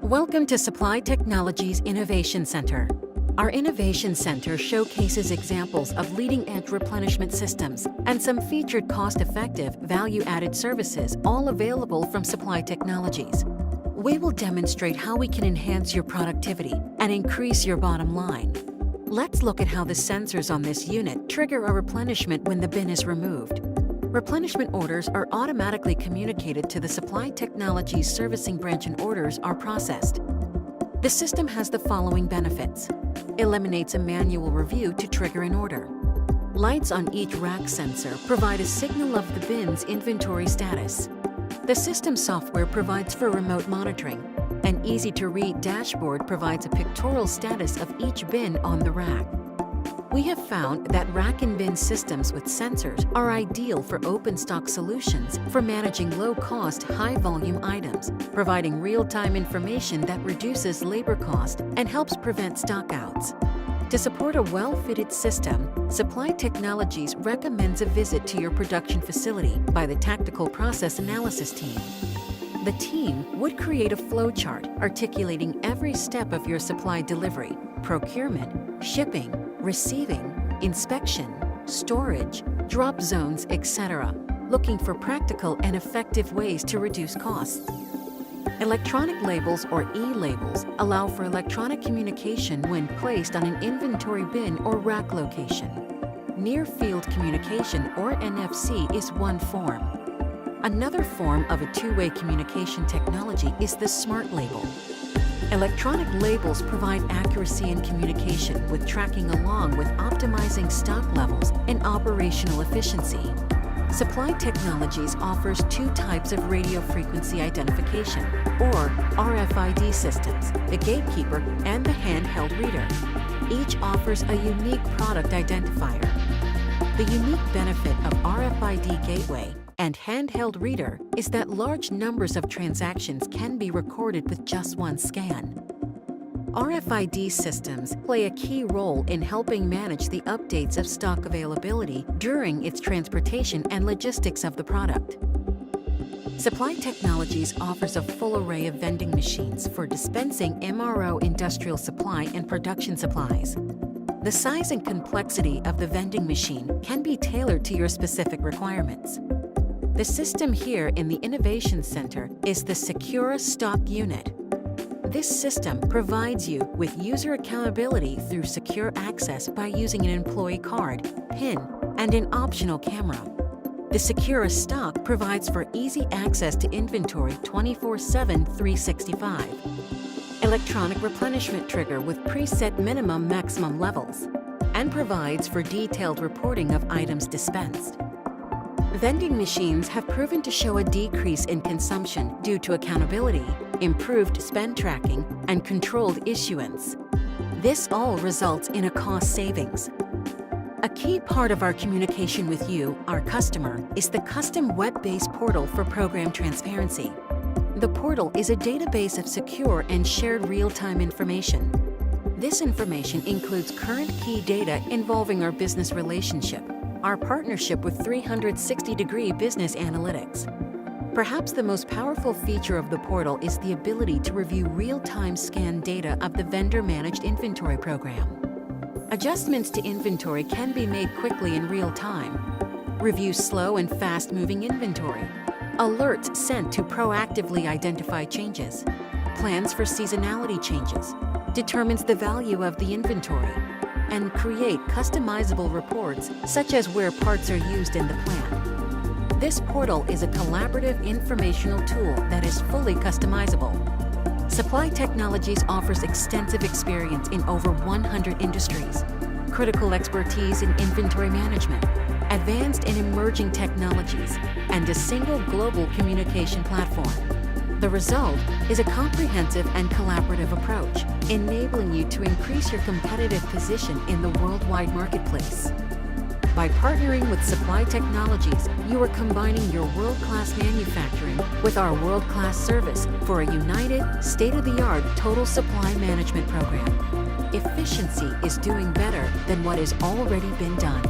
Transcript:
Welcome to Supply Technologies Innovation Center. Our Innovation Center showcases examples of leading-edge replenishment systems and some featured cost-effective, value-added services, all available from Supply Technologies. We will demonstrate how we can enhance your productivity and increase your bottom line. Let's look at how the sensors on this unit trigger a replenishment when the bin is removed. Replenishment orders are automatically communicated to the Supply Technologies servicing branch and orders are processed. The system has the following benefits. Eliminates a manual review to trigger an order. Lights on each rack sensor provide a signal of the bin's inventory status. The system software provides for remote monitoring. An easy-to-read dashboard provides a pictorial status of each bin on the rack. We have found that rack and bin systems with sensors are ideal for open stock solutions for managing low-cost, high-volume items, providing real-time information that reduces labor cost and helps prevent stockouts. To support a well-fitted system, Supply Technologies recommends a visit to your production facility by the Tactical Process Analysis team. The team would create a flowchart articulating every step of your supply delivery, procurement, shipping, receiving, inspection, storage, drop zones, etc., looking for practical and effective ways to reduce costs. Electronic labels or e-labels allow for electronic communication when placed on an inventory bin or rack location. Near-field communication or NFC is one form. Another form of a two-way communication technology is the smart label. Electronic labels provide accuracy in communication with tracking along with optimizing stock levels and operational efficiency. Supply Technologies offers two types of radio frequency identification, or RFID systems, the Gatekeeper and the handheld reader. Each offers a unique product identifier. The unique benefit of RFID Gateway and handheld reader is that large numbers of transactions can be recorded with just one scan. RFID systems play a key role in helping manage the updates of stock availability during its transportation and logistics of the product. Supply Technologies offers a full array of vending machines for dispensing MRO industrial supply and production supplies. The size and complexity of the vending machine can be tailored to your specific requirements. The system here in the Innovation Center is the Secura Stock Unit. This system provides you with user accountability through secure access by using an employee card, PIN, and an optional camera. The Secura Stock provides for easy access to inventory 24/7, 365. Electronic replenishment trigger with preset minimum maximum levels, and provides for detailed reporting of items dispensed. Vending machines have proven to show a decrease in consumption due to accountability, improved spend tracking, and controlled issuance. This all results in a cost savings. A key part of our communication with you, our customer, is the custom web-based portal for program transparency. The portal is a database of secure and shared real-time information. This information includes current key data involving our business relationship, our partnership with 360-degree business analytics. Perhaps the most powerful feature of the portal is the ability to review real-time scan data of the vendor-managed inventory program. Adjustments to inventory can be made quickly in real time. Review slow and fast-moving inventory. Alerts sent to proactively identify changes. Plans for seasonality changes. Determines the value of the inventory. And create customizable reports, such as where parts are used in the plant. This portal is a collaborative informational tool that is fully customizable. Supply Technologies offers extensive experience in over 100 industries, critical expertise in inventory management, advanced and emerging technologies, and a single global communication platform. The result is a comprehensive and collaborative approach, enabling you to increase your competitive position in the worldwide marketplace. By partnering with Supply Technologies, you are combining your world-class manufacturing with our world-class service for a united, state-of-the-art total supply management program. Efficiency is doing better than what has already been done.